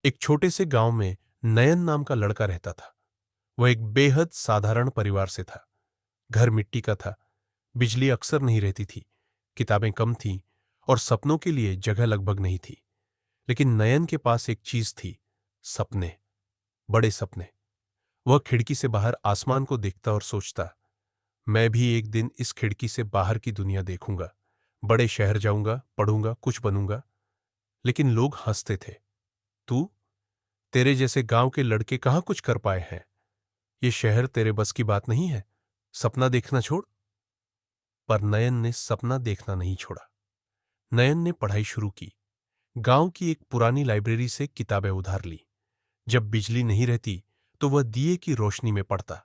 एक छोटे से गांव में नयन नाम का लड़का रहता था। वह एक बेहद साधारण परिवार से था। घर मिट्टी का था, बिजली अक्सर नहीं रहती थी, किताबें कम थीं और सपनों के लिए जगह लगभग नहीं थी। लेकिन नयन के पास एक चीज थी, सपने, बड़े सपने। वह खिड़की से बाहर आसमान को देखता और सोचता, मैं भी एक दिन इस खिड़की से बाहर की दुनिया देखूंगा, बड़े शहर जाऊंगा, पढ़ूंगा, कुछ बनूंगा। लेकिन लोग हंसते थे। तू, तेरे जैसे गांव के लड़के कहां कुछ कर पाए हैं। ये शहर तेरे बस की बात नहीं है, सपना देखना छोड़। पर नयन ने सपना देखना नहीं छोड़ा। नयन ने पढ़ाई शुरू की। गांव की एक पुरानी लाइब्रेरी से किताबें उधार ली। जब बिजली नहीं रहती तो वह दिए की रोशनी में पढ़ता।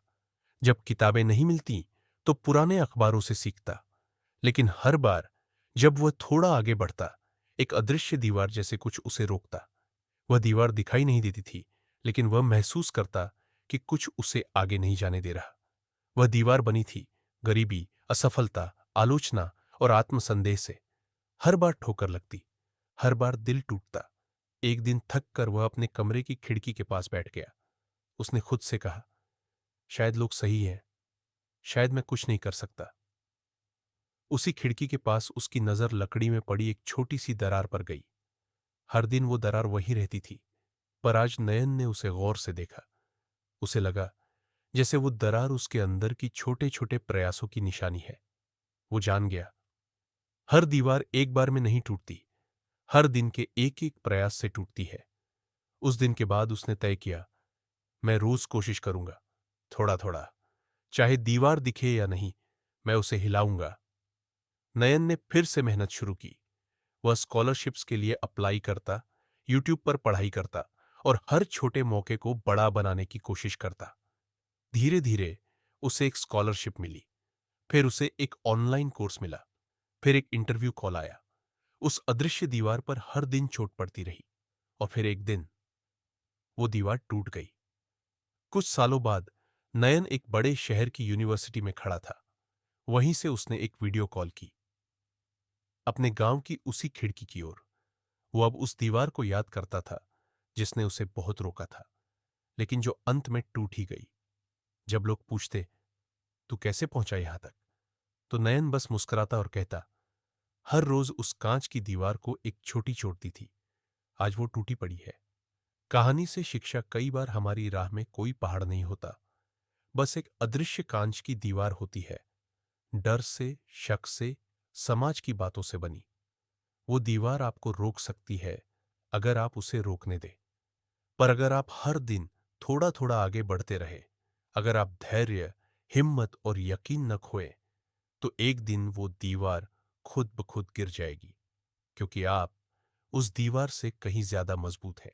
जब किताबें नहीं मिलती तो पुराने अखबारों से सीखता। लेकिन हर बार जब वह थोड़ा आगे बढ़ता, एक अदृश्य दीवार जैसे कुछ उसे रोकता। वह दीवार दिखाई नहीं देती थी, लेकिन वह महसूस करता कि कुछ उसे आगे नहीं जाने दे रहा। वह दीवार बनी थी गरीबी, असफलता, आलोचना और आत्मसंदेह से। हर बार ठोकर लगती, हर बार दिल टूटता। एक दिन थक कर वह अपने कमरे की खिड़की के पास बैठ गया। उसने खुद से कहा, शायद लोग सही हैं, शायद मैं कुछ नहीं कर सकता। उसी खिड़की के पास उसकी नजर लकड़ी में पड़ी एक छोटी सी दरार पर गई। हर दिन वो दरार वहीं रहती थी, पर आज नयन ने उसे गौर से देखा। उसे लगा जैसे वो दरार उसके अंदर की छोटे छोटे प्रयासों की निशानी है। वो जान गया, हर दीवार एक बार में नहीं टूटती, हर दिन के एक एक प्रयास से टूटती है। उस दिन के बाद उसने तय किया, मैं रोज कोशिश करूंगा, थोड़ा थोड़ा, चाहे दीवार दिखे या नहीं, मैं उसे हिलाऊंगा। नयन ने फिर से मेहनत शुरू की। वह स्कॉलरशिप्स के लिए अप्लाई करता, यूट्यूब पर पढ़ाई करता और हर छोटे मौके को बड़ा बनाने की कोशिश करता। धीरे धीरे उसे एक स्कॉलरशिप मिली, फिर उसे एक ऑनलाइन कोर्स मिला, फिर एक इंटरव्यू कॉल आया। उस अदृश्य दीवार पर हर दिन चोट पड़ती रही और फिर एक दिन वो दीवार टूट गई। कुछ सालों बाद नयन एक बड़े शहर की यूनिवर्सिटी में खड़ा था। वहीं से उसने एक वीडियो कॉल की, अपने गांव की उसी खिड़की की ओर। वो अब उस दीवार को याद करता था जिसने उसे बहुत रोका था, लेकिन जो अंत में टूट ही गई। जब लोग पूछते, तू कैसे पहुंचा यहां तक, तो नयन बस मुस्कुराता और कहता, हर रोज उस कांच की दीवार को एक छोटी चोट दी थी, आज वो टूटी पड़ी है। कहानी से शिक्षा, कई बार हमारी राह में कोई पहाड़ नहीं होता, बस एक अदृश्य कांच की दीवार होती है, डर से, शक से, समाज की बातों से बनी। वो दीवार आपको रोक सकती है अगर आप उसे रोकने दें। पर अगर आप हर दिन थोड़ा थोड़ा आगे बढ़ते रहे, अगर आप धैर्य, हिम्मत और यकीन न खोए, तो एक दिन वो दीवार खुद ब खुद गिर जाएगी, क्योंकि आप उस दीवार से कहीं ज्यादा मजबूत हैं।